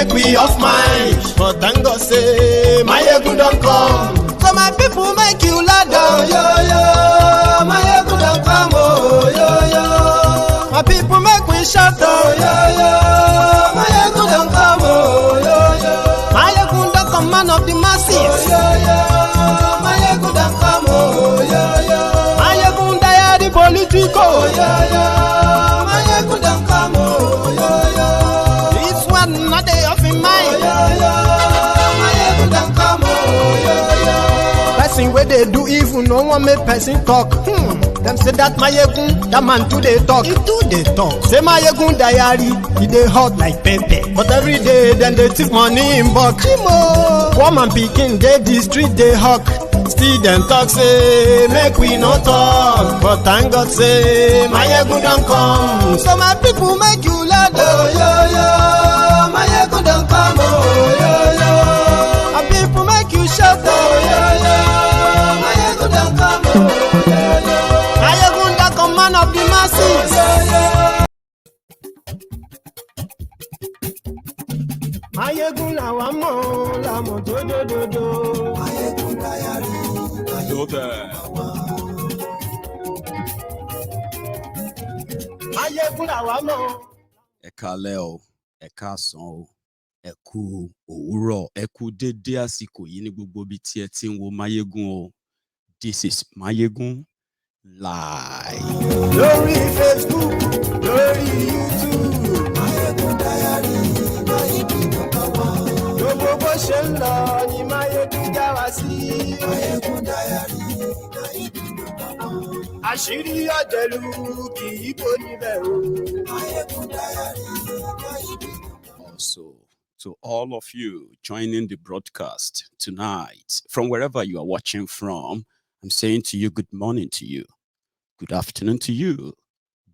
make we off mind. But thank God say, my ego don't come. So my people make you lie down, yo yo. My ego don't come, oh yo yo. My people make we shout, oh yo yo. My ego don't come, oh yo yo. My ego don't come, man of the masses, oh yo yo. My ego don't come, oh yo yo. My ego die the politico, oh yo yo. My ego don't come, oh yo yo. This one not day off in mind, oh yo yo. My ego don't come, oh yo yo. Person where they do evil, no one make person talk. Them say that my yegun, that man too they talk. He too they talk. Say my yegun diary, he they hot like pepper. But every day then they take money in bulk. Woman picking, they the street they hawk. Still them talk say, make we no talk. But thank God say, my yegun don't come. So my people make you loud, oh yo yo. My yegun don't come, oh yo yo. My people make you shout, oh yo yo. My yegun don't come, oh yo yo. Man of the masses. Mayegun la wa mo la mo do. Mayegun la yari. Mayegun la wa mo. Ẹ káalẹ́ o, ẹ káàsán o, ẹ kú òwúrọ̀, ẹ kú dédé àsìkò yìí ní gbogbo ibi tí ẹ ti ń wo Mayegun o. This is Mayegun Live. Lórí Facebook, lórí YouTube. Mayegun diary, Mayegun number one. Gbogbo bó ṣe ń lọ ni Mayegun já wa sí. Mayegun diary, Mayegun number one. Àṣírí ọ̀jẹ̀lú kì í bò níbẹ̀ o. Mayegun diary, Mayegun number one. Also, to all of you joining the broadcast tonight, from wherever you are watching from, I'm saying to you, good morning to you, good afternoon to you,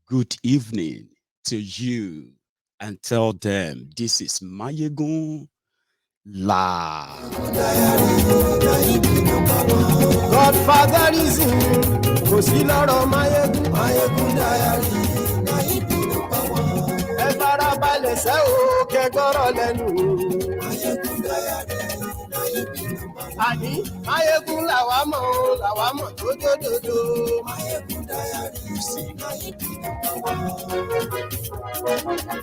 good evening to you, and tell them this is Mayegun Live. Godfatherism, kò sí lọ́rọ̀ Mayegun, Mayegun diary, Mayegun number one. Ẹ farabalẹ̀ sẹ́ o, kẹ́gbọ́rọ̀ lẹ́nu. Mayegun diary. Àní Mayegun làwa mọ̀ tó dòdòdò. Mayegun diary.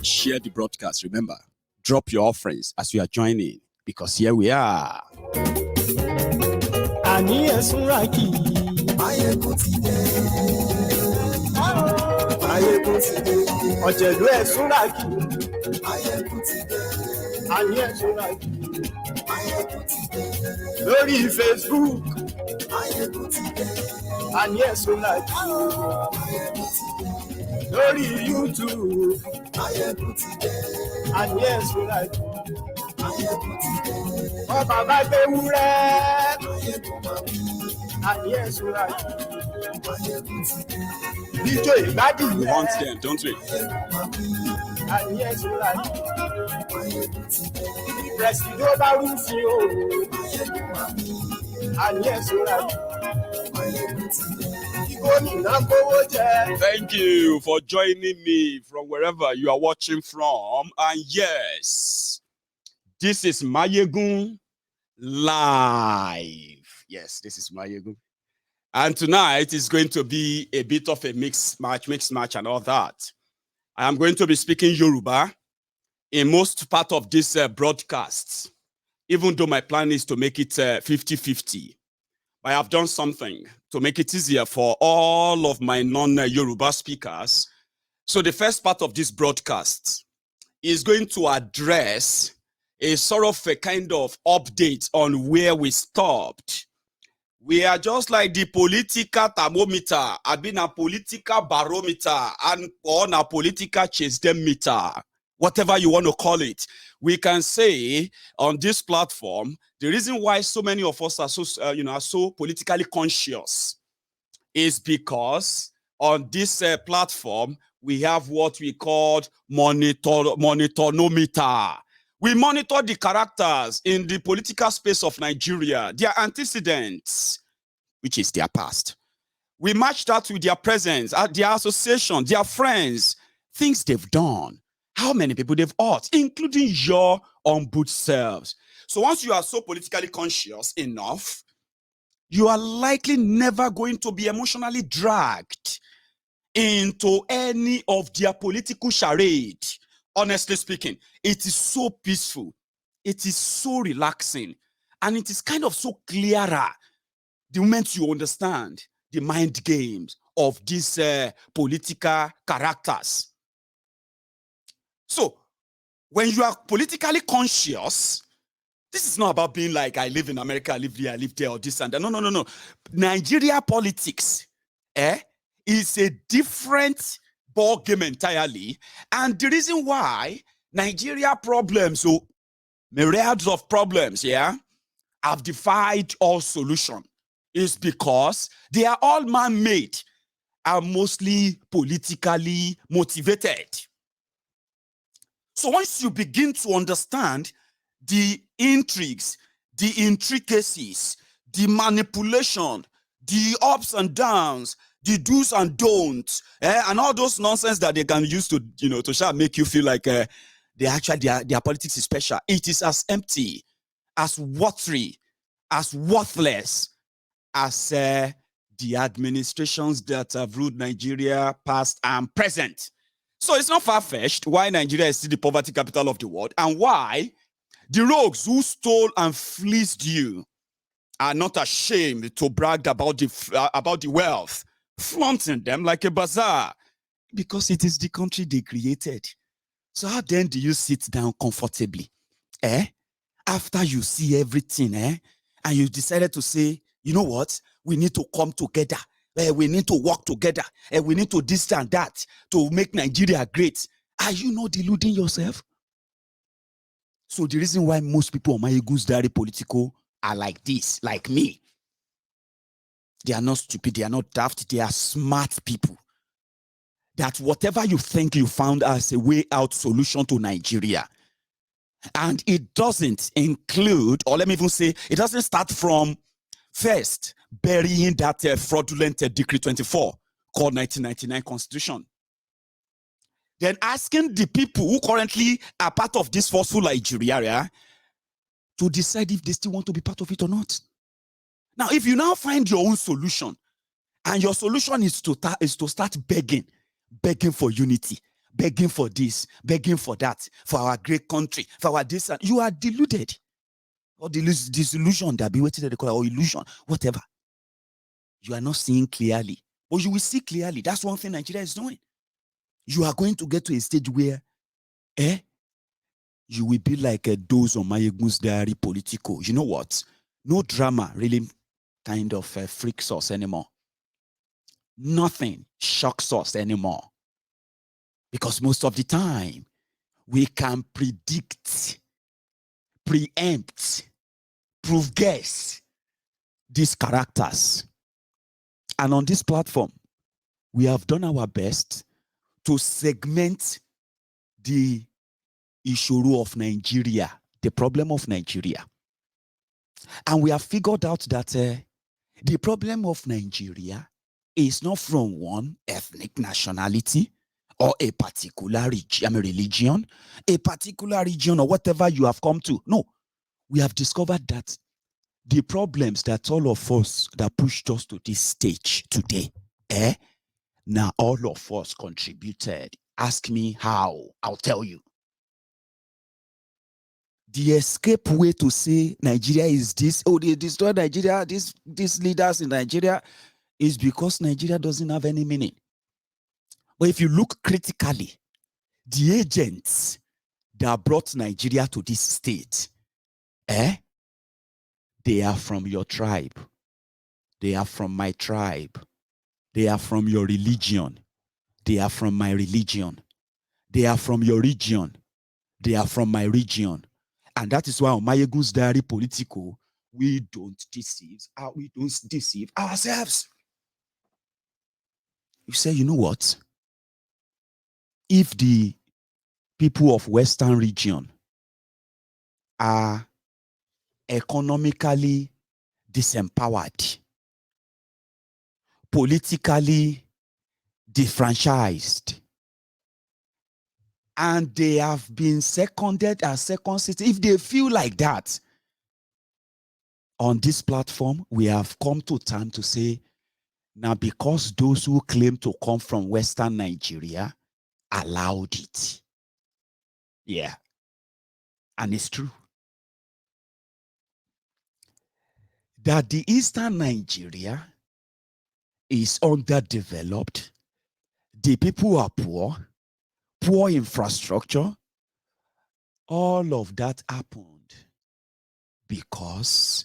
Share the broadcast. Remember, drop your offerings as you are joining, because here we are. Àní ẹ̀sùn ràkì. Mayegun ti dé. Mayegun ti dé. Ọ̀jẹ̀lú ẹ̀sùn ràkì. Mayegun ti dé. Àní ẹ̀sùn ràkì. Lórí Facebook, àní ẹ̀sùn láti. Lórí YouTube, àní ẹ̀sùn láti. Ọba bá gbé wúrẹ́, àní ẹ̀sùn láti. Ijó ìgbádùn We want them, don't we? Àní ẹ̀sùn láti. Presido bá rú sí o. Àní ẹ̀sùn láti. Thank you for joining me from wherever you are watching from. And yes, this is Mayegun Live. Yes, this is Mayegun. And tonight is going to be a bit of a mixed match and all that. I am going to be speaking Yoruba in most part of this broadcast, even though my plan is to make it 50-50. I have done something to make it easier for all of my non-Yoruba speakers. So the first part of this broadcast is going to address a sort of a kind of update on where we stopped. We are just like the political thermometer, I've been a political barometer, and on a political chase them meter, whatever you want to call it. We can say on this platform, the reason why so many of us are so politically conscious is because on this platform we have what we call monitonometer. We monitor the characters in the political space of Nigeria, their antecedents, which is their past. We match that with their presence, their association, their friends, things they've done, how many people they've hurt, including your ombudsman selves. So once you are so politically conscious enough, you are likely never going to be emotionally dragged into any of their political charade. Honestly speaking, it is so peaceful, it is so relaxing, and it is kind of so clearer the moment you understand the mind games of these political characters. So when you are politically conscious, this is not about being like, I live in America, I live here, I live there, or this and that. No. Nigeria politics is a different ball game entirely. And the reason why Nigeria problems, so myriads of problems, have defied all solution is because they are all man-made and mostly politically motivated. So once you begin to understand the intrigues, the intricacies, the manipulation, the ups and downs, the do's and don'ts, and all those nonsense that they can use to, to try to make you feel like their politics is special. It is as empty, as watery, as worthless as the administrations that have ruled Nigeria past and present. So it's not far-fetched why Nigeria is still the poverty capital of the world, and why the rogues who stole and fleeced you are not ashamed to brag about the wealth, flaunting them like a bazaar, because it is the country they created. So how then do you sit down comfortably, after you see everything, and you decided to say, you know what, we need to come together, we need to work together, we need to this and that to make Nigeria great? Are you not deluding yourself? So the reason why most people on my Egun's Diary Political are like this, like me, they are not stupid, they are not daft, they are smart people. That whatever you think you found as a way out solution to Nigeria, and it doesn't include, or let me even say, it doesn't start from first burying that fraudulent Decree 24 called 1999 Constitution. Then asking the people who currently are part of this forceful Nigeria to decide if they still want to be part of it or not. Now, if you now find your own solution, and your solution is to start begging for unity, begging for this, begging for that, for our great country, for our this, you are deluded. Or disillusion that be waiting to call, or illusion, whatever. You are not seeing clearly. But you will see clearly. That's one thing Nigeria is doing. You are going to get to a stage where you will be like a dose on my Egun's Diary Political. You know what? No drama really kind of freaks us anymore. Nothing shocks us anymore. Because most of the time, we can predict, preempt, prove guess these characters. And on this platform, we have done our best to segment the issue of Nigeria, the problem of Nigeria. And we have figured out that the problem of Nigeria is not from one ethnic nationality or a particular religion, a particular region, or whatever you have come to. No, we have discovered that the problems that all of us that pushed us to this stage today, now all of us contributed. Ask me how, I'll tell you. The escape way to say Nigeria is this, they destroyed Nigeria, these leaders in Nigeria, is because Nigeria doesn't have any meaning. But if you look critically, the agents that brought Nigeria to this state, they are from your tribe. They are from my tribe. They are from your religion. They are from my religion. They are from your region. They are from my region. And that is why on my Egun's Diary Political, we don't deceive ourselves. You say, you know what? If the people of Western region are economically disempowered, politically defranchised, and they have been seconded as second citizens, if they feel like that, on this platform, we have come to time to say, now because those who claim to come from Western Nigeria allowed it. Yeah. And it's true. That the Eastern Nigeria is underdeveloped. The people are poor, poor infrastructure. All of that happened because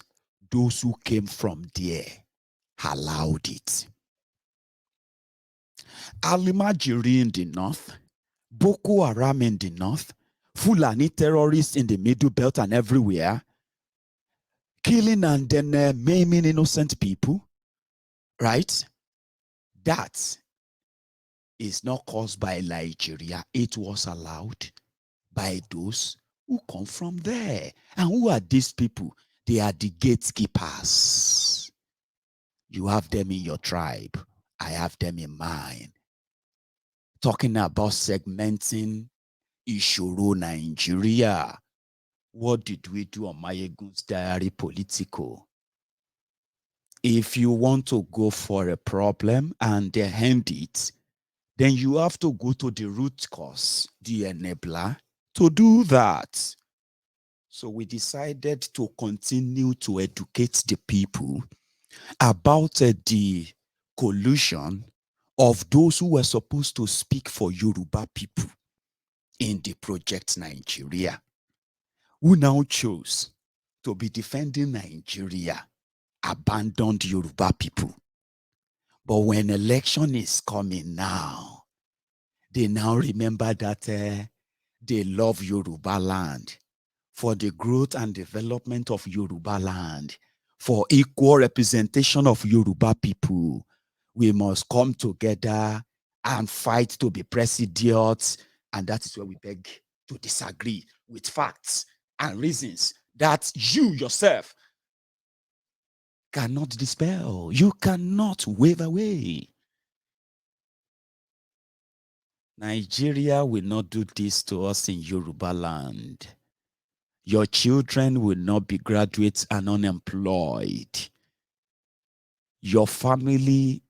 those who came from there allowed it. Alimajiri in the north, Boko Haram in the north, Fulani terrorists in the Middle Belt and everywhere, killing and then maiming innocent people, right? That is not caused by Nigeria. It was allowed by those who come from there. And who are these people? They are the gatekeepers. You have them in your tribe. I have them in mine. Talking about segmenting Ishoro Nigeria. What did we do on Mayegun's Diary Political? If you want to go for a problem and end it, then you have to go to the root cause, the enabler, to do that. So we decided to continue to educate the people about the collusion of those who were supposed to speak for Yoruba people in the Project Nigeria, who now chose to be defending Nigeria, abandoned Yoruba people. But when election is coming now, they now remember that they love Yoruba land, for the growth and development of Yoruba land, for equal representation of Yoruba people. We must come together and fight to be presidiots. And that is where we beg to disagree with facts and reasons that you yourself cannot dispel. You cannot wave away. Nigeria will not do this to us in Yoruba land. Your children will not be graduates and unemployed. Your family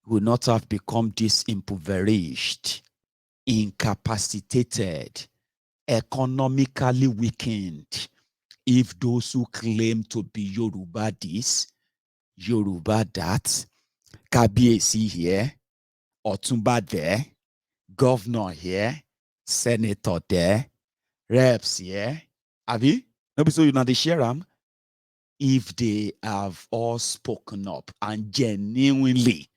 will not have become disimpoverished, incapacitated, economically weakened, if those who claim to be Yoruba this, Yoruba that, Kabiesi here, Otumba there, governor here, senator there, reps here, Abi, maybe so you know they share them. If they have all spoken up and genuinely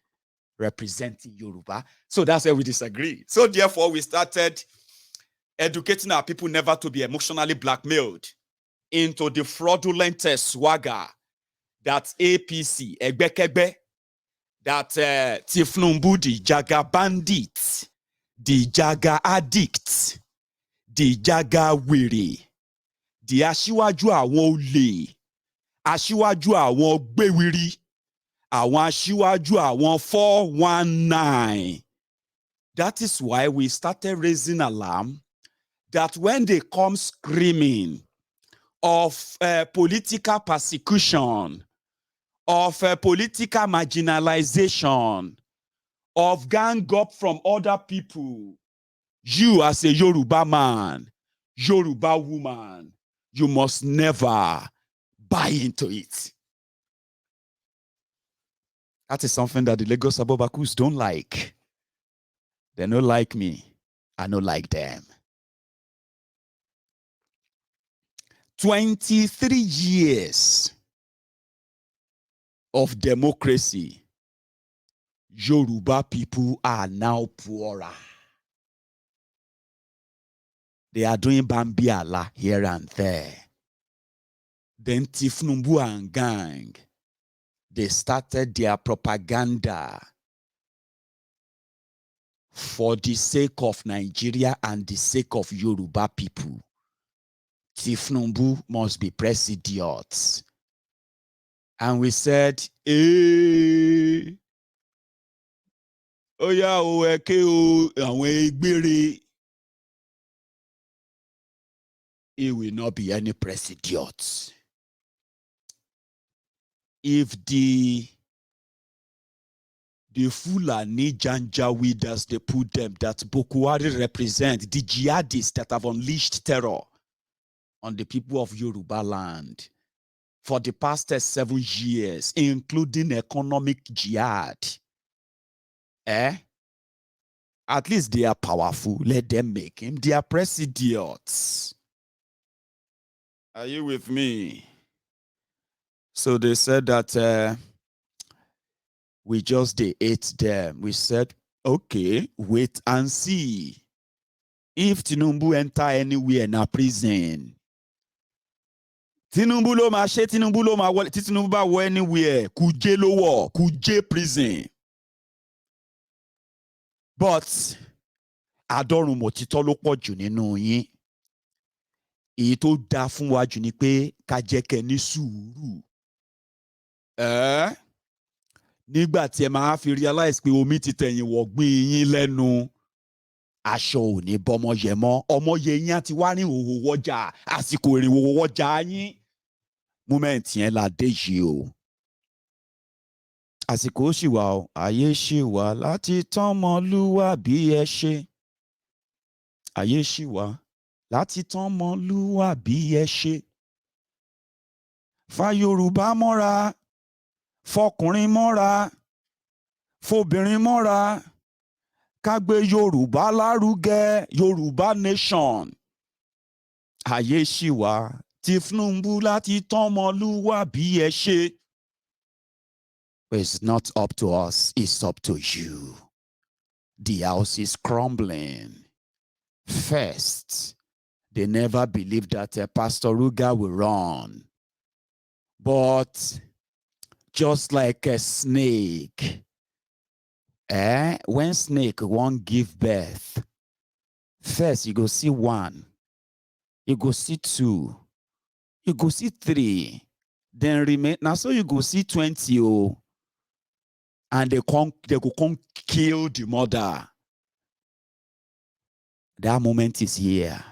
representing Yoruba. So that's where we disagree. So therefore, we started educating our people never to be emotionally blackmailed into the fraudulent swagger that APC, Egbekegbe, that Tinubu, the Jaga bandit, the Jaga addict, the Jaga wèrè, the aṣíwájú àwọn olè, aṣíwájú àwọn gbéwìrì, àwọn aṣíwájú àwọn 419. That is why we started raising alarm that when they come screaming of political persecution, of political marginalization, of gang up from other people, you as a Yoruba man, Yoruba woman, you must never buy into it. That is something that the Lagos Abobakus don't like. They don't like me. I don't like them. 23 years of democracy, Yoruba people are now poorer. They are doing Bambiala here and there. Then Tinubu and gang, they started their propaganda for the sake of Nigeria and the sake of Yoruba people. Tinubu must be presidiots. And we said, oh yeah, it will not be any Presidiots. If the Fulani Janjaweed, as they put them, that Boko Haram represent, the jihadists that have unleashed terror on the people of Yoruba land for the past 7 years, including economic jihad, at least they are powerful. Let them make him their Presidiots. Are you with me? So they said that we just ate them. We said, okay, wait and see. If Tinubu enter anywhere in a prison, Tinubu lo ma ṣe, Tinubu lo ma wọlé, Tinubu bá wọ anywhere, Kuje ló wọ̀, Kuje prison. But àdọ́rùn mòtítọ́ ló pọ̀ jù nínú yín. Èyí tó dáa fún wa jù ni pé ká jẹ́ kẹ́ ní sùúrù. Nígbà tí ẹ máa fi realize pé omi ti tẹ̀yìn wọ̀gbìn yín lẹ́nu, aṣọ ò ní bọ́mọ yẹ mọ́, ọmọ yẹ yín á ti wá ní òwò wọ́jà, àsìkò ìrìn òwò wọ́jà yín. Moment yẹn la dé yìí o. Àsìkò ṣì wà o, ayé ṣì wà láti tán ọmọlúwàbí ẹ ṣe. Ayé ṣì wà láti tán ọmọlúwàbí ẹ ṣe. Fa Yorùbá mọ́ra, fọkùnrin mọ́ra, fobìnrin mọ́ra, ká gbé Yorùbá lárugẹ, Yorùbá nation. Ayé ṣì wà tí Tinubu láti tán ọmọlúwàbí ẹ ṣe. It's not up to us, it's up to you. The house is crumbling. First, they never believed that Pastor Ruga will run. But just like a snake, when snake won't give birth, first you go see 1, you go see 2, you go see 3, then remain. Now so you go see 20, and they go come kill the mother. That moment is here.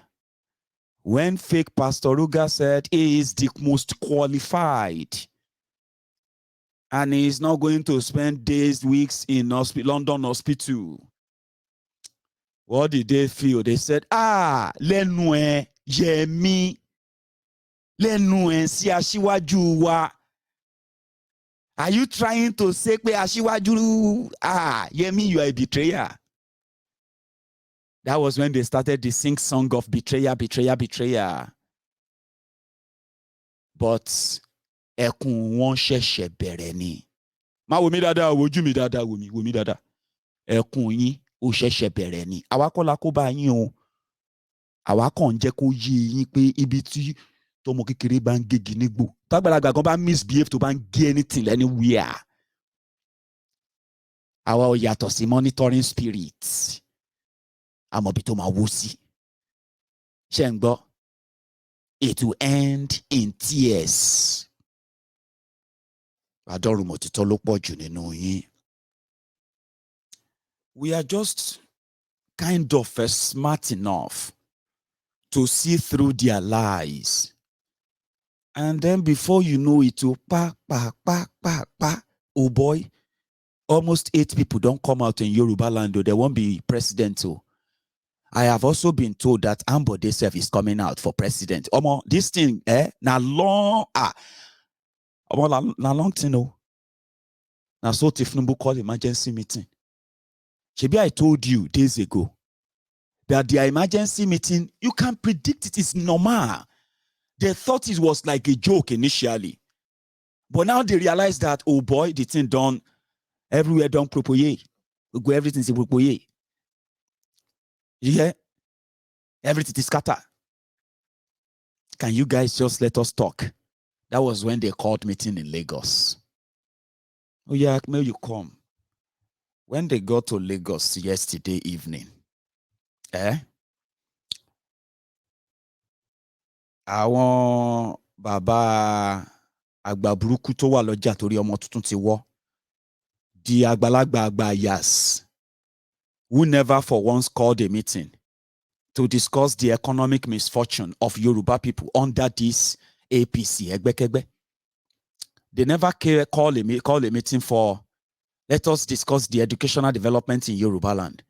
When fake Pastor Ruga said he is the most qualified, and he is not going to spend days, weeks in London hospital. What did they feel? They said, lẹ́nu ẹ̀ Yẹmí, lẹ́nu ẹ̀ sí aṣíwájú wa. Are you trying to say pé aṣíwájú, Yẹmí, you are a betrayer? That was when they started the sing song of betrayer, betrayer, betrayer. But ẹkún wọn ṣẹ̀ṣẹ̀ bẹ̀rẹ̀ ni. Má wò mí dáadáa, wojú mi dáadáa, wò mí dáadáa. Ẹkún yín ó ṣẹ̀ṣẹ̀ bẹ̀rẹ̀ ni. Àwa kọ́ la kó bá yín o. Àwa kàn ń jẹ́ kó yé yín pé ibi tí tọmọ kékeré bá ń gégi nígbò, tágbàlagbà kan bá misbehave tó bá ń gé anything anywhere. Àwa ò yàtọ̀ sí monitoring spirits. Àmọ̀bí tó máa wó sí. Ṣé ń gbọ́? It will end in tears. Àdọ́rùn mòtítọ́ ló pọ̀ jù nínú yín. We are just kind of smart enough to see through their lies. And then before you know it, oh boy, almost 8 people don't come out in Yoruba land, though. There won't be president. I have also been told that Ambode Self is coming out for president. This thing, na long, na long thing, no. Now, so Tinubu called emergency meeting. Shebi, I told you days ago that their emergency meeting, you can predict it is normal. They thought it was like a joke initially. But now they realize that, oh boy, the thing done, everywhere done propoye. Everything's propoye. Yeah? Everything is scattered. Can you guys just let us talk? That was when they called meeting in Lagos. Oh yeah, may you come. When they got to Lagos yesterday evening, àwọn bàbá àgbà burúkú tó wà lọ́jà torí ọmọ tuntun ti wọ́, di àgbàlagbà àgbà yas, who never for once called a meeting to discuss the economic misfortune of Yoruba people under this APC. They never call a meeting for, let us discuss the educational development in Yoruba land.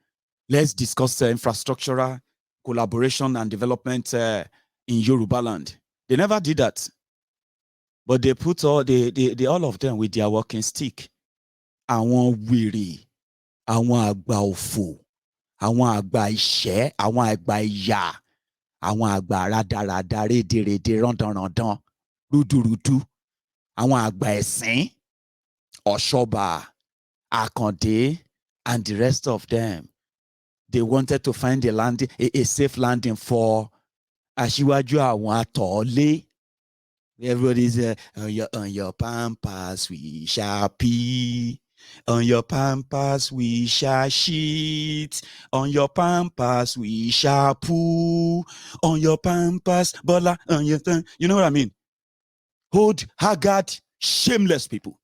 Let's discuss infrastructural collaboration and development in Yoruba land. They never did that. But they put all of them with their walking stick. Àwọn wèrè, àwọn àgbà òfò, àwọn àgbà ìṣẹ́, àwọn àgbà ìyà, àwọn àgbà rádaràda, rédèrèdè, rándanràndan, rúdurùdu, àwọn àgbà ẹ̀sìn, Ọ̀ṣọ́bà, Akande, and the rest of them. They wanted to find a safe landing for Aṣíwájú àwọn àtọ̀ọ́lé. Everybody's on your pampas we shall pee. On your pampas we shall shit. On your pampas we shall poo. On your pampas, Bola, on your thing. You know what I mean? Hood, haggard, shameless people.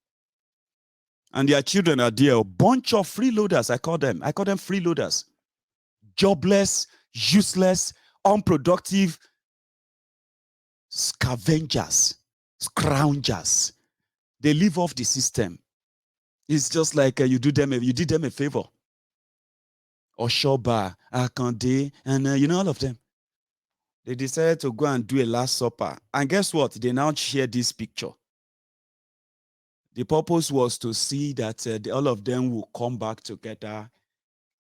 And their children are there. A bunch of freeloaders, I call them freeloaders. Jobless, useless, unproductive, scavengers, scroungers. They live off the system. It's just like you did them a favor. Oshoba, Akande, and all of them. They decided to go and do a Last Supper. And guess what? They now share this picture. The purpose was to see that all of them will come back together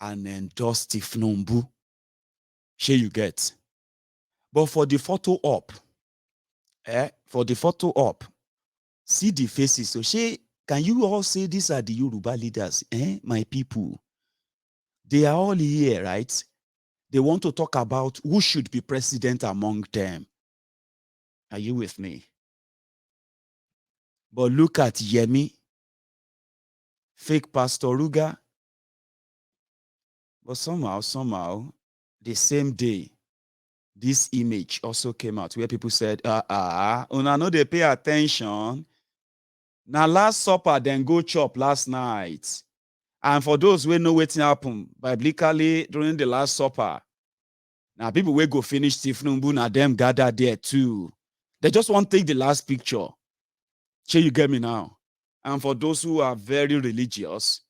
and endorse Tinubu. Sure you get. But for the photo op, see the faces. So can you all say these are the Yoruba leaders? My people. They are all here, right? They want to talk about who should be president among them. Are you with me? But look at Yemi, fake Pastor Ruga. But somehow, the same day, this image also came out where people said, una no dey pay attention. Now Last Supper, then go chop last night. And for those who know what happened biblically during the Last Supper, now people will go finish Tinubu, now them gather there too. They just want to take the last picture. Sure, you get me now? And for those who are very religious,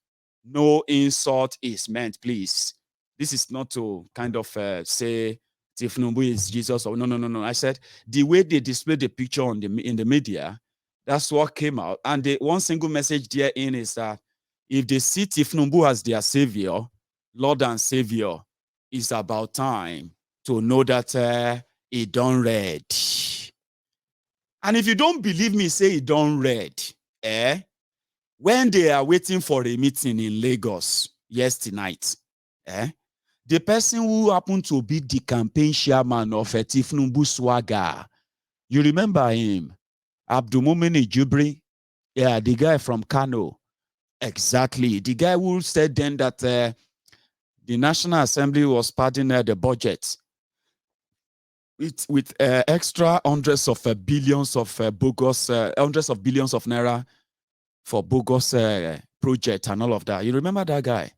no insult is meant, please. This is not to kind of say Tinubu is Jesus or no. I said the way they display the picture in the media, that's what came out. And the one single message therein is that if they see Tinubu as their savior, Lord and Savior, it's about time to know that he done read. And if you don't believe me, say he done read. When they are waiting for a meeting in Lagos yesterday night, the person who happened to be the campaign chairman of Tinubu Swagger, you remember him? Abdulmumin Jubri, the guy from Kano. Exactly. The guy who said then that the National Assembly was pardoning the budget with extra hundreds of billions of bogus, hundreds of billions of naira for bogus project and all of that. You remember that guy?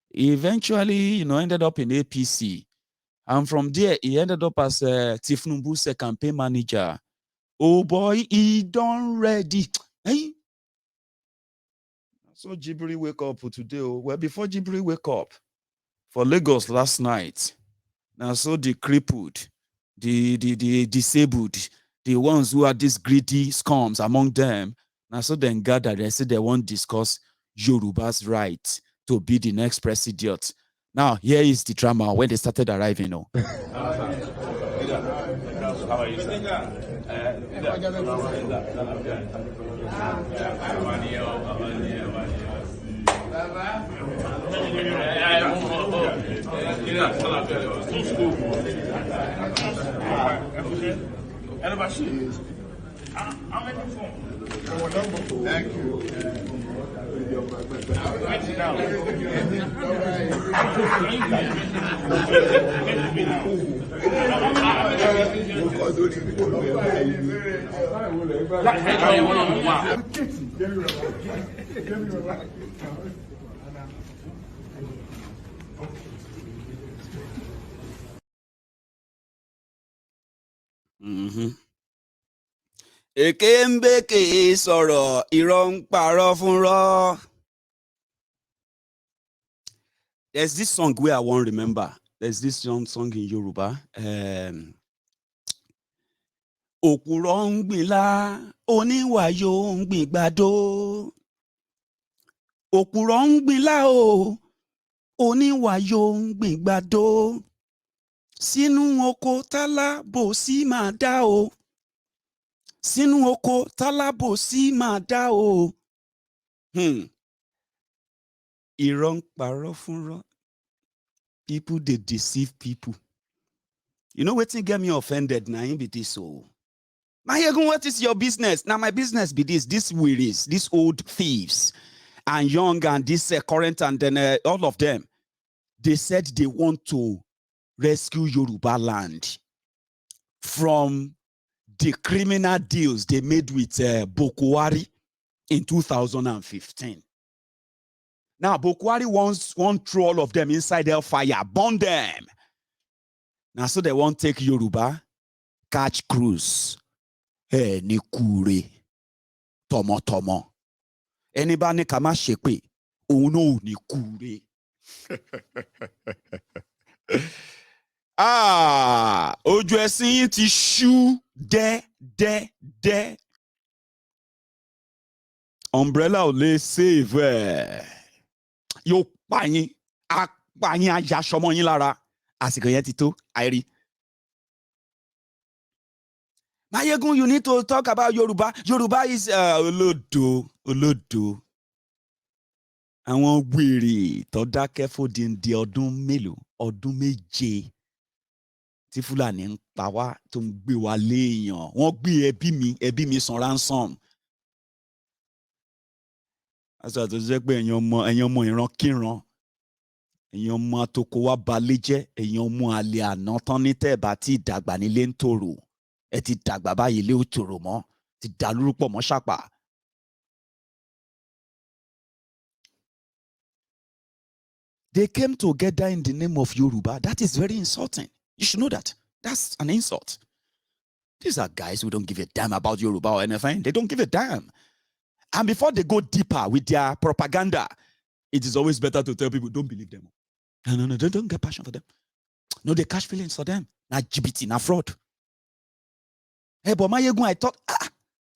He eventually, ended up in APC. And from there, he ended up as Tinubu's campaign manager. Oh boy, he done ready. Hey? So Jibri wake up today. Well, before Jibri wake up for Lagos last night, now so the crippled, the disabled, the ones who are these greedy scums among them, now so then gathered and said they want to discuss Yoruba's right to be the next presidiot. Now here is the drama when they started arriving. How are you, sir? Thank you. Èké ń bèké sọ̀rọ̀, irọ́ ń parọ́ fúnrọ́. There's this song where I won't remember. There's this song in Yoruba. Òkúrọ̀ ń gbìnlá, oníwàyò ń gbìngbàdo. Òkúrọ̀ ń gbìnlá o, oníwàyò ń gbìngbàdo. Sínú oko tálábòsí máa dá o. Sínú oko tálábòsí máa dá o. Irọ́ ń parọ́ fúnrọ́. People, they deceive people. You know wetin get me offended na him be this o. Mayegun, what is your business? Now my business be this. These wearies, these old thieves, and young and this current and then all of them, they said they want to rescue Yoruba land from the criminal deals they made with Bokwari in 2015. Now, Bokwari wants to throw all of them inside hellfire, burn them. Now, so they won't take Yoruba, catch cruise. Hey, ni kure, tomo. Anybody kama shepe, uno ni kure. Ojú ẹ̀sìn yín ti ṣú dẹ́. Umbrella ò lè save ẹ̀. Yóò pa yín, ajaṣọmọ yín lára. Àsìkò yẹn ti tó, àìrí. Mayegun, you need to talk about Yoruba. Yoruba is olódo. Àwọn wèrè tó dákẹ́ fòdìndí ọdún mélòó, ọdún méje. Tí Fúlàní ń pa wá tó ń gbé wa léèyàn. Wọ́n gbé ẹbí mi san ransom. Àṣà tó jẹ́ pé ẹ̀yin ọmọ ìrankíran. Ẹ̀yin ọmọ àtòkò wa balẹ̀ jẹ́. Ẹ̀yin ọmọ àlè àná tán ní tẹ́ bá ti dàgbà nílé ń tòrò. Ẹ ti dàgbà báyìí lé òtòrò mọ́. Ti dàlúrúpọ̀ mọ́ ṣàpà. They came together in the name of Yoruba. That is very insulting. You should know that. That's an insult. These are guys who don't give a damn about Yoruba or anything. They don't give a damn. And before they go deeper with their propaganda, it is always better to tell people, don't believe them. No, don't get passion for them. No, they catch feelings for them. Na GBT, na fraud. Hey, but Mayegun, I thought,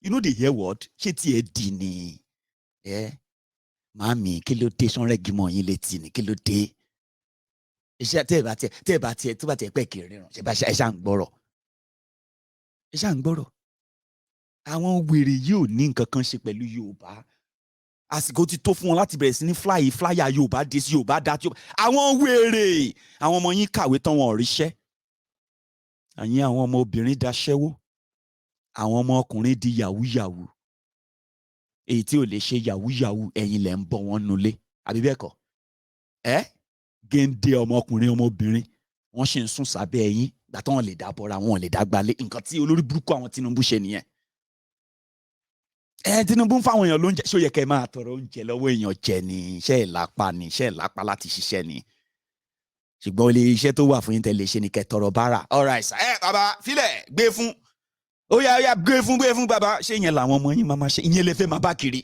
you know the hear word? Cheti edini. Yeah. Mami, kí ló dé sọ́n rẹ́gímọ̀ yín létí ni, kí ló dé? Iṣẹ́ tẹ́ bá tiẹ̀ pẹ́ kiri ràn, ṣe bá ẹ ṣá ń gbọ́rọ̀. Ẹ ṣá ń gbọ́rọ̀. Àwọn wèrè yìí ò ní nǹkan kan ṣe pẹ̀lú Yorùbá. Àsìkò ti tó fún wọn láti bẹ̀rẹ̀ sí ní flyer Yorùbá dis Yorùbá dat Yorùbá. Àwọn wèrè, àwọn ọmọ yín kàwé tán wọn ò ríṣẹ́. Àyìn àwọn ọmọ obìnrin daṣẹ́wó. Àwọn ọmọ ọkùnrin di yahoo. Èyí tí ò lè ṣe yahoo ẹ̀yin lẹ̀ ń bọ̀ wọ́n nulẹ̀. Àbí bẹ́ẹ̀ kọ́? Géńdé ọmọkùnrin ọmọbìnrin wọ́n ṣì ń sùn sábẹ́ ẹ̀yìn gbà tí wọ́n lè dá bọ́ra wọn lè dá gbalé. Nǹkan tí olórí burúkú àwọn Tinubu ṣe nìyẹn. Tinubu ń fáwọn èèyàn lóúnjẹ. Ṣó yẹ kẹ́ máa tọrọ oúnjẹ lọ́wọ́ èèyàn jẹ ni? Iṣẹ́ ìlápá láti ṣiṣẹ́ ni. Ṣùgbọ́n olè iṣẹ́ tó wà fún yín tẹ́lẹ̀ ṣe ni kẹ́ tọrọ bára. All right, sir. Bàbá filẹ̀ gbé fún. Ó yá gbé fún bàbá. Ṣé ìyẹn làwọn ọmọ yín máa ṣe? Ìyẹn lè fẹ́ máa bá kiri.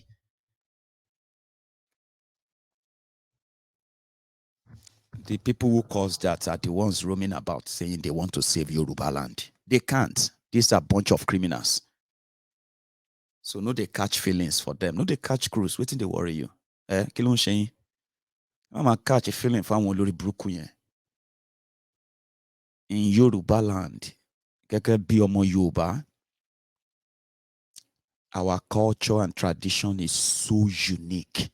The people who caused that are the ones roaming about saying they want to save Yoruba land. They can't. These are a bunch of criminals. So no, they catch feelings for them. No, they catch cruise. Wetin dey worry you? Kí ló ń ṣe yín? Mama catch a feeling fáwọn olórí burúkú yẹn. In Yoruba land, gẹ́gẹ́ bí ọmọ Yorùbá, our culture and tradition is so unique.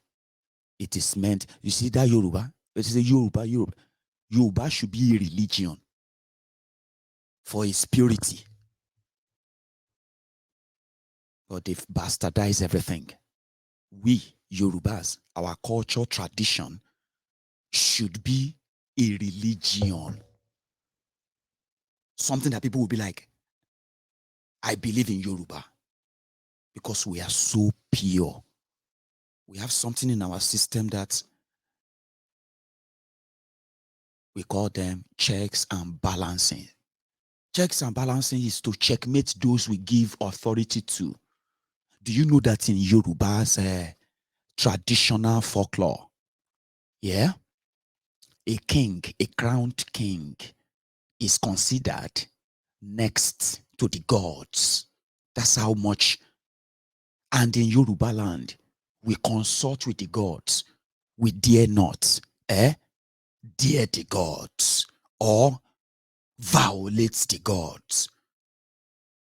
It is meant, you see that Yoruba? It is a Yoruba. Yoruba should be a religion for its purity. But they've bastardized everything. We, Yorubas, our culture, tradition, should be a religion. Something that people will be like, I believe in Yoruba. Because we are so pure. We have something in our system that we call them checks and balancing. Checks and balancing is to checkmate those we give authority to. Do you know that in Yoruba's traditional folklore, yeah, a king, a crowned king, is considered next to the gods? That's how much. And in Yoruba land, we consult with the gods. We dare not dare the gods or violate the gods.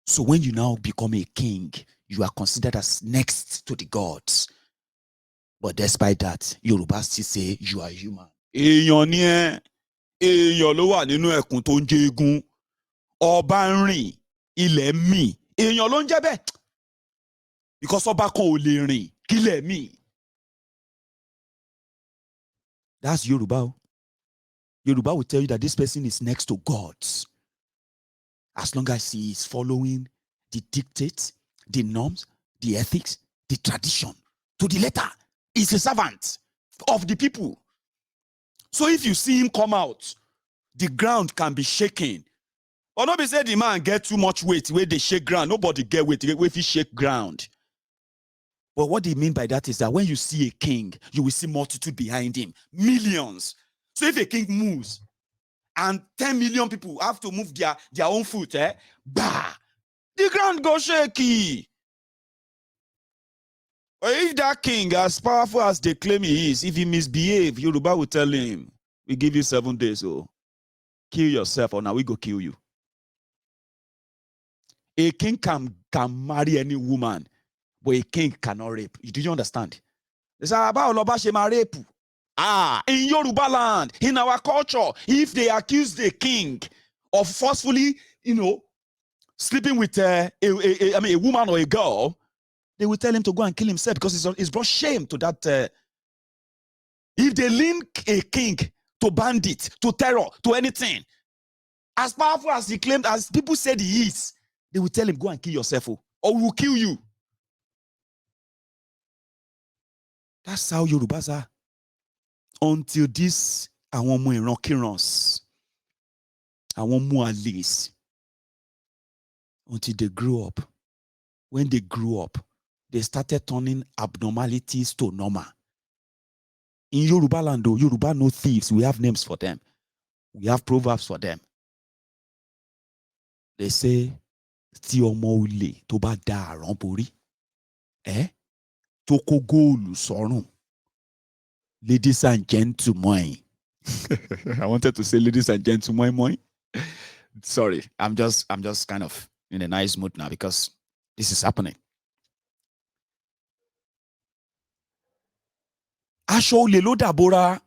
So when you now become a king, you are considered as next to the gods. But despite that, Yoruba still say you are human. Èèyàn ni ẹ́, èèyàn ló wà nínú ẹ̀kún tó ń jẹ́gun, ọba ń rìn, ilẹ̀ ń mì, èèyàn ló ń jẹ́ bẹ́ẹ̀. Because ọba kan ò lè rìn, kílẹ̀ mì. That's Yoruba. Yoruba will tell you that this person is next to gods. As long as he is following the dictates, the norms, the ethics, the tradition, to the letter, he's a servant of the people. So if you see him come out, the ground can be shaken. Or not be said the man get too much weight where they shake ground. Nobody get weight if he shake ground. But what they mean by that is that when you see a king, you will see multitude behind him, millions. So if a king moves, and 10 million people have to move their own foot, bah, the ground goes shaky. Or if that king, as powerful as they claim he is, if he misbehave, Yoruba will tell him, we give you 7 days, so kill yourself, or now we go kill you. A king can marry any woman, but a king cannot rape. Do you understand? They say, about Oloba rape. In Yoruba land, in our culture, if they accuse the king of forcefully, sleeping with a woman or a girl, they will tell him to go and kill himself because it's brought shame to that. If they link a king to bandit, to terror, to anything, as powerful as he claimed, as people said he is, they will tell him, go and kill yourself, or we'll kill you. That's how Yorubas are. Until this, àwọn ọmọ ìrankírans, àwọn ọmọ àlè, until they grew up. When they grew up, they started turning abnormalities to normal. In Yoruba land, though, Yoruba no thieves. We have names for them. We have proverbs for them. They say, tí ọmọ olè tó bá dá àrán borí, tó kó góòlù sọ́rùn. Ladies and gentlemen. I wanted to say ladies and gentlemen. Sorry, I'm just kind of in a nice mood now because this is happening. Aṣọ olè ló dàbora.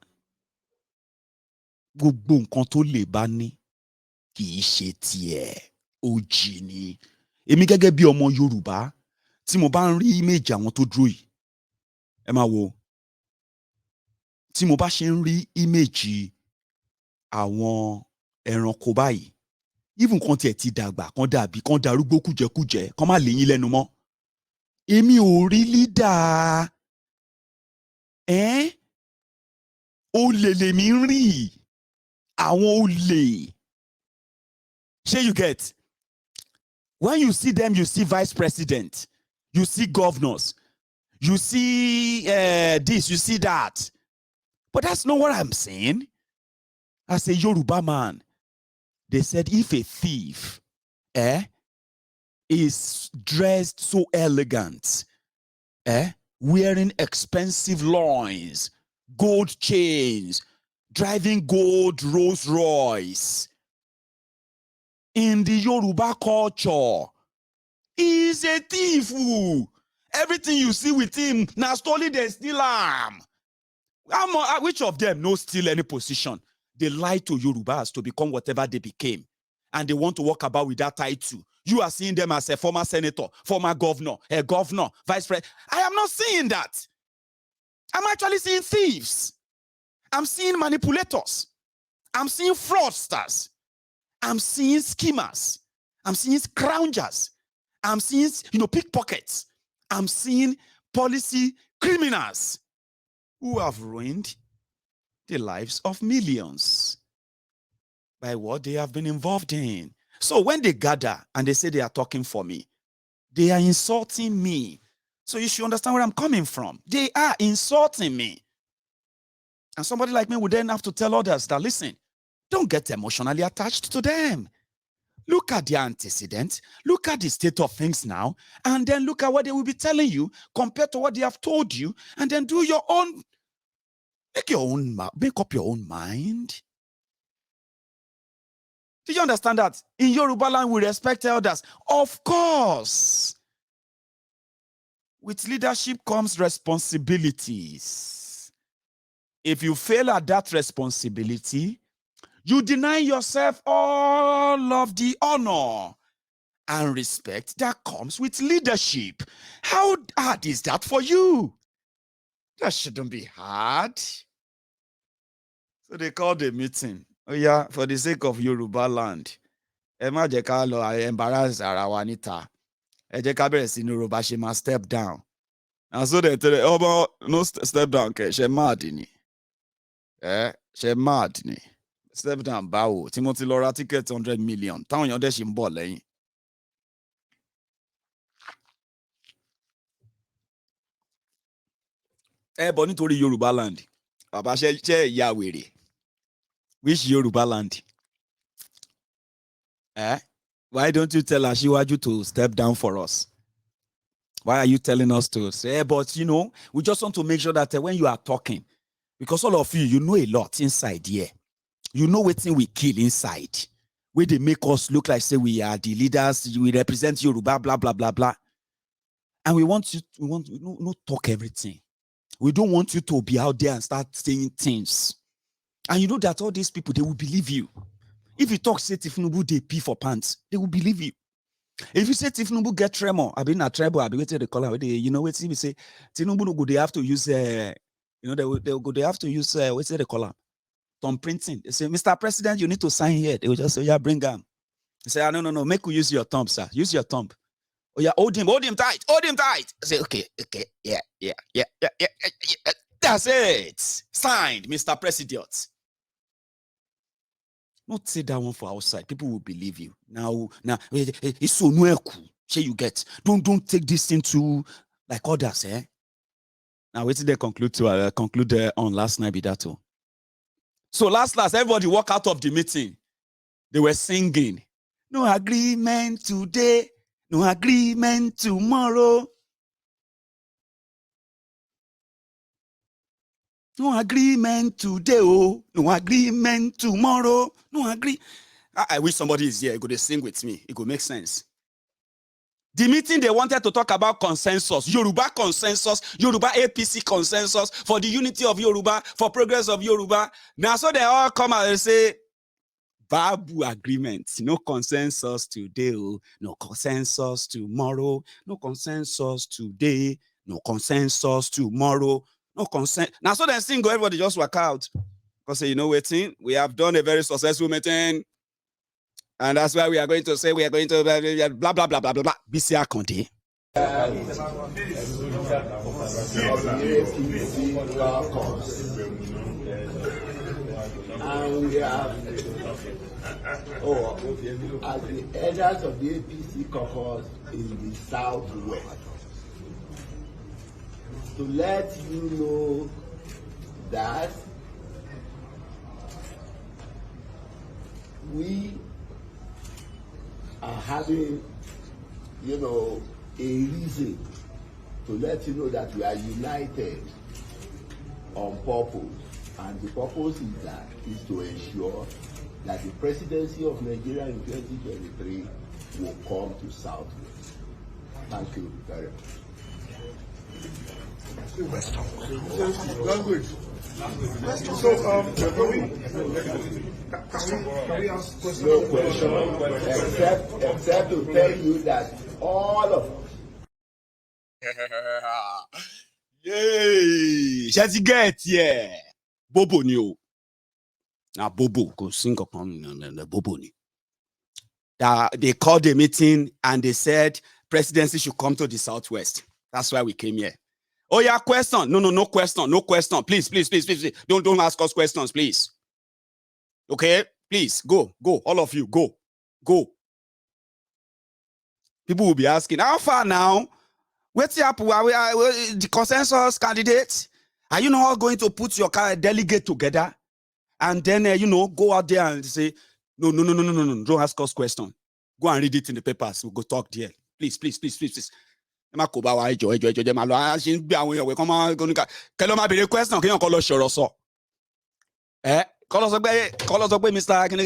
Gbogbo nǹkan tó lè bá ní kì í ṣe tiẹ̀, ó jí ni. Èmi gẹ́gẹ́ bí ọmọ Yorùbá, tí mo bá ń rí image àwọn tó dúró yìí, ẹ máa wo. Tí mo bá ṣe ń rí image àwọn ẹranko báyìí, even kan tiẹ̀ ti dàgbà, kan dàbí, kan darúgbó kújẹkújẹ, kan má léyìn lẹ́nu mọ́. Èmi ò rí leader. Olè lèmi ń rí. Àwọn olè. Ṣé you get? When you see them, you see vice president, you see governors, you see this, you see that. But that's not what I'm saying. As a Yoruba man, they said if a thief is dressed so elegant, wearing expensive loins, gold chains, driving gold Rolls Royce, in the Yoruba culture, he's a thief. Everything you see with him, now stolen, they steal him. Which of them no steal any position? They lie to Yorubas to become whatever they became. And they want to walk about with that title. You are seeing them as a former senator, former governor, a governor, vice president. I am not seeing that. I'm actually seeing thieves. I'm seeing manipulators. I'm seeing fraudsters. I'm seeing schemers. I'm seeing scroungers. I'm seeing, pickpockets. I'm seeing policy criminals who have ruined the lives of millions by what they have been involved in. So when they gather and they say they are talking for me, they are insulting me. So you should understand where I'm coming from. They are insulting me. And somebody like me would then have to tell others that, listen, don't get emotionally attached to them. Look at their antecedents. Look at the state of things now. And then look at what they will be telling you compared to what they have told you. And then do your own, make up your own mind. Do you understand that? In Yoruba land, we respect elders. Of course. With leadership comes responsibilities. If you fail at that responsibility, you deny yourself all of the honor and respect that comes with leadership. How hard is that for you? That shouldn't be hard. So they called a meeting. Oh yeah, for the sake of Yoruba land. Emma Jekalo, I embarrass Arawanita. Ejekabere Yoruba, she must step down. And so they tell her, oh, no, step down, okay? She mad in it. She mad in it. Step down, bow. Timothy Laura ticket 100 million. Town your dash in ball, eh? But nítorí Yoruba land. Baba she Yawere. Which Yoruba land? Why don't you tell Ashiwaju to step down for us? Why are you telling us to say, but you know, we just want to make sure that when you are talking, because all of you know a lot inside here. You know what thing we kill inside. Where they make us look like, say, we are the leaders, we represent Yoruba, blah, blah, blah, blah. And we want not talk everything. We don't want you to be out there and start saying things. And you know that all these people, they will believe you. If you talk, say, Tinubu, they pee for pants, they will believe you. If you say Tinubu get tremor, I've been a tremor, I've been waiting the color. You know, what we say, Tinubu go, they have to use, they have to use, what's the color? Thumb printing. They say, Mr. President, you need to sign here. They will just say, yeah, bring them. They say, no, make you use your thumb, sir. Use your thumb. Oh, yeah, hold him tight. I say, okay, yeah. That's it. Signed, Mr. Presidiots. Not say that one for outside. People will believe you. Now, it's so new. You get. Don't take this thing to like others, eh? Now, wait till they conclude on last night, be that too. So last, everybody walk out of the meeting. They were singing. No agreement today, no agreement tomorrow. No agreement today, oh, no agreement tomorrow. No agree. I wish somebody is here. Go to sing with me. It could make sense. The meeting, they wanted to talk about consensus, Yoruba consensus, Yoruba APC consensus for the unity of Yoruba, for progress of Yoruba. Now, so they all come out and say, Babu agreement, no consensus today, no consensus tomorrow, no consensus today, no consensus tomorrow, no consent. Now, so then single, everybody just work out. Because you know what, we have done a very successful meeting. And that's why we are going to say we are going to blah, blah, blah, blah, blah, blah. BCR Conte. And we have, as the elders of the APC caucus in the Southwest, to let you know that we are having, a reason to let you know that we are united on purpose. And the purpose is to ensure that the presidency of Nigeria in 2023 will come to Southwest. Thank you very much. Language. So, can we ask questions? No question, except to tell you that all of us. Yay! Shall you get? Yeah. Bobo ni. Now Bobo go sing upon the Bobo ni. They called a meeting and they said presidency should come to the Southwest. That's why we came here. Oh yeah, question. No question. No question. Please. Don't ask us questions, please. Okay, please go. All of you, go. People will be asking, how far now? What's up? The consensus candidates? Are you not going to put your delegate together and then, go out there and say, no, don't ask us questions. Go and read it in the papers. We'll go talk there. Please. Question Mr.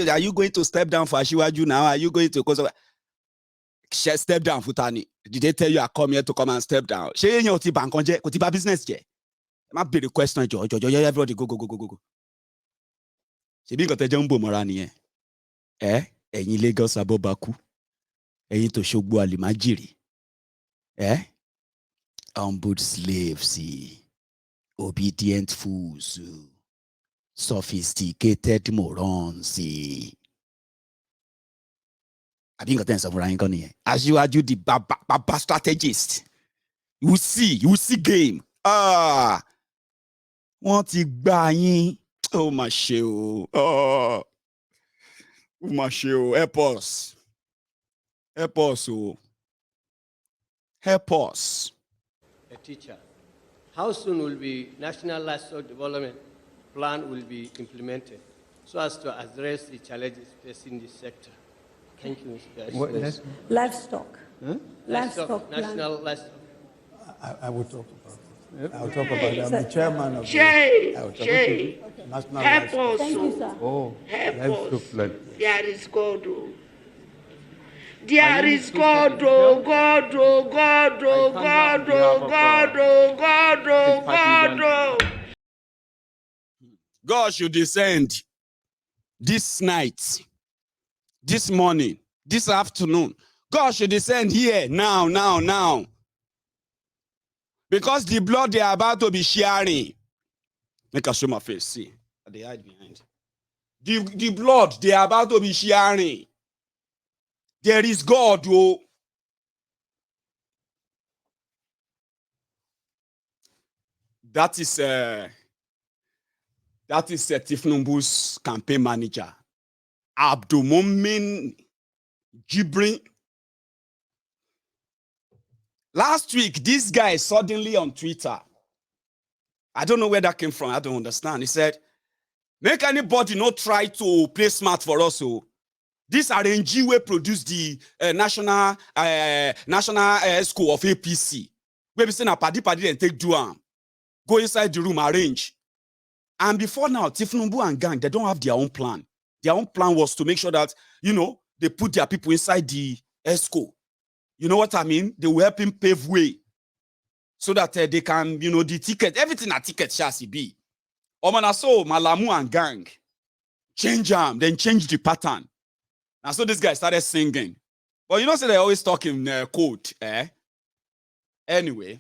Are you going to step down for Ashiwaju now? Are you going to step down for Tani? Did they tell you I come here to come and step down? Business question. Everybody go. Lagos Abobaku. To Shogbu Alimajiri. Humbled slaves, obedient fools, sophisticated morons. I think got of Ryan as you the baba strategist. You see game. What you buying? Oh my show. Oh my show. Help us. Help us. A teacher. How soon will the National Livestock Development Plan will be implemented so as to address the challenges facing this sector? Thank you, Mr. Vice. Livestock. Huh? Livestock plan. National livestock. I will talk about it. I'll talk about it. I'm the chairman of Jay, National help Livestock. us. Thank you, sir. Oh, Help us. plan. There is God. There is God. God. God should descend this night, this morning, this afternoon. God should descend here now. Because the blood they are about to be sharing. Make us show my face. See, they hide behind. The blood they are about to be sharing. There is God, oh. That is Tinubu's campaign manager, Abdulmumin Jibrin. Last week, this guy suddenly on Twitter, I don't know where that came from. I don't understand. He said, make anybody not try to play smart for us. So this RNG will produce the national school of APC. Where we say na party and take duam. Go inside the room, arrange. And before now, Tinubu and gang, they don't have their own plan. Their own plan was to make sure that, they put their people inside the ESCO. You know what I mean? They will help him pave way so that they can, the ticket, everything a ticket chassis be. Omanaso, Malamu and gang, change them, then change the pattern. And so this guy started singing. But say they always talk in code, Anyway,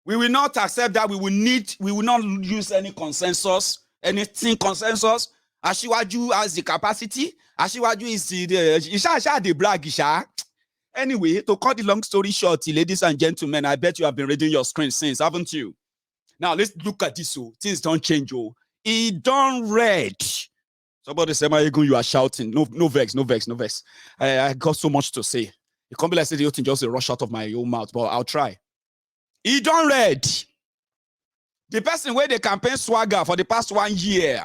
we will not accept that. We will not use any consensus, anything consensus. Ashiwaju has the capacity. Ashiwaju is the brag. Anyway, to cut the long story short, ladies and gentlemen, I bet you have been reading your screen since, haven't you? Now, let's look at this. Things don't change. It don't read. Somebody say, you are shouting. No vex. I got so much to say. It can't be like the thing just rush out of my own mouth, but I'll try. It don't read. The person where they campaign swagger for the past 1 year.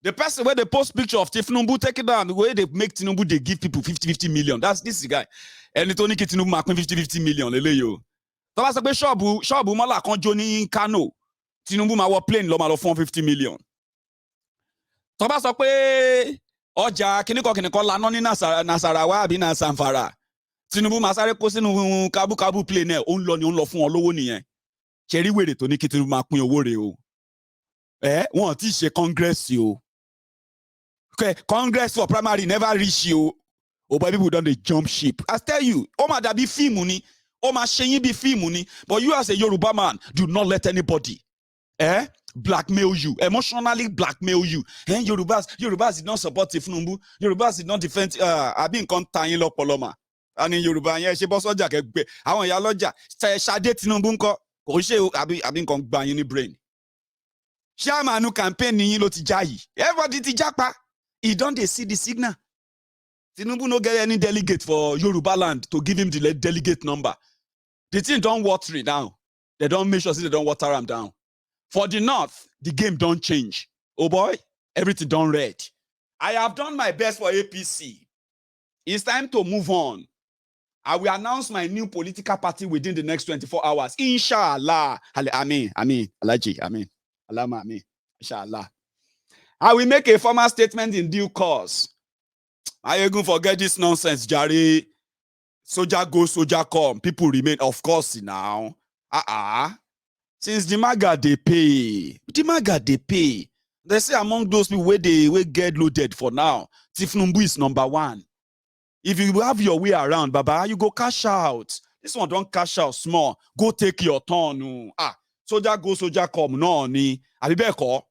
The person where they post picture of Tinubu, take it down. The way they make Tinubu, they give people 50 million. This guy. And it's only Tinubu mark 50 million. Leleyo. Thomas say shop mala kan Johnny Kano. Tinubu ma wo plane lo ma lo 50 million. Thomas sọ pé ọjà kíníkan lana ní Nasarawa àbí na Zamfara. Tinubu ma sáré kó sínú kabu plane ẹ̀ ó ń lọ fún wọn lówó nìyẹn. Ṣé rí wèrè tó ní kí Tinubu máa pín owó rẹ̀ o. Wọ́n ti ṣe congress o. Okay, Congress for primary never reach you. But people don't they jump ship. I tell you, Oma da bi film ni, Oma sheyin bi film ni. But you as a Yoruba man, do not let anybody blackmail you, emotionally blackmail you. Yorubas did not support Tinubu. Yorubas did not defend Abin Kontayin Lopoloma. And in Yoruba, yeah, she boss oja kegbe. Àwọn ya lọ́jà, Ṣadé Tinubu nko, kò ṣe Abin kon gba yin ni brain. Chairman campaign ni yin ló ti já yìí. Everybody ti japa. He don't they see the signal. Tinubu no get any delegate for Yoruba land to give him the delegate number. The thing don't water it down. They don't make sure they don't water them down. For the North, the game don't change. Oh boy, everything done red. I have done my best for APC. It's time to move on. I will announce my new political party within the next 24 hours. Inshallah. Amin. Alaji. Amin. Alama. Amin. Inshallah. I will make a formal statement in due course. I ain't gonna forget this nonsense, Jari. Soldier go, soldier come. People remain, of course, now. Since the MAGA they pay. The MAGA they pay. They say among those people where they get loaded for now, Tinubu is number one. If you have your way around, Baba, you go cash out. This one don't cash out small. Go take your turn. Soldier go, soldier come. No, ni. Abibeko.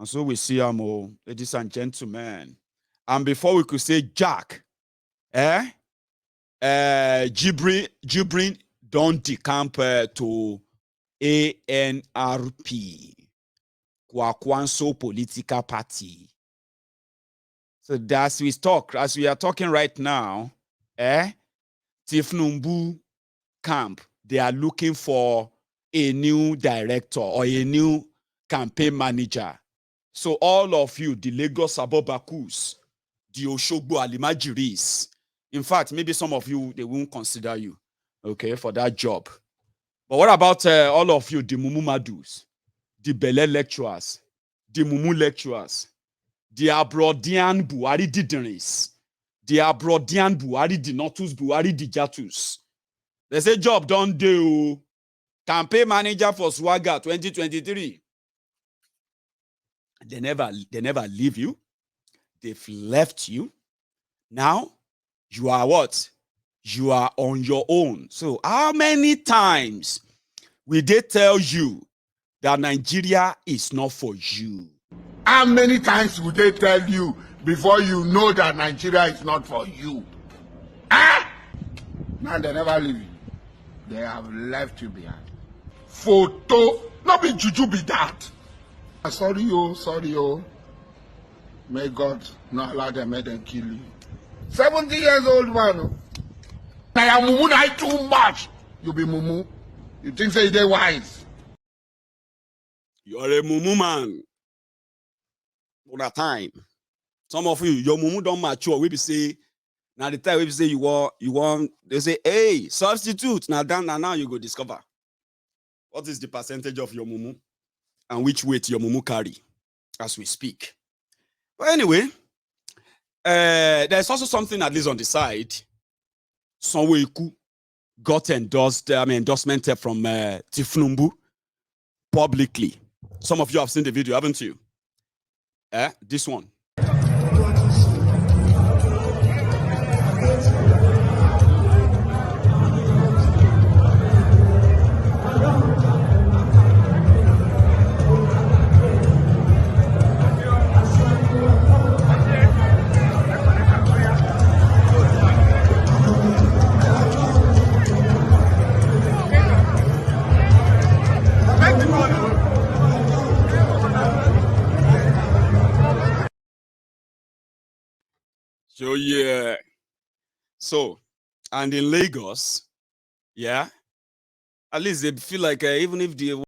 And so we see ladies and gentlemen. And before we could say Jack, Jibrin don't decamp to ANRP, Kwakwanso Political Party. So as we are talking right now, Tinubu camp, they are looking for a new director or a new campaign manager. So all of you, the Lagos Abobakus, the Oshogbo Alimajiris, in fact, maybe some of you, they won't consider you, okay, for that job. But what about all of you, the Mumu Madus, the Bele lecturers, the Mumu lecturers, the Abrodian Buhari Dideris, the Abrodian Buhari Dinotus Buhari Dijatus? They say job done do. Campaign manager for Swagger 2023. They never leave you. They've left you. Now, you are what? You are on your own. So how many times will they tell you that Nigeria is not for you? How many times would they tell you before you know that Nigeria is not for you? Now they never leave you. They have left you behind. Photo, not be juju be that. Sorry, oh. May God not allow them, make them kill you. 70 years old man. I am mumu I too much. You be mumu. You think say they wise. You are a mumu man. For that time. Some of you, your mumu don't mature. We be say, now the time we be say you want, they say, hey, substitute. Now you go discover. What is the percentage of your mumu? And which weight your mumu carry as we speak. But anyway, there's also something at least on the side. Sonweiku got endorsement from Tinubu publicly. Some of you have seen the video, haven't you? This one. So yeah. So, and in Lagos, yeah, at least they feel like even if they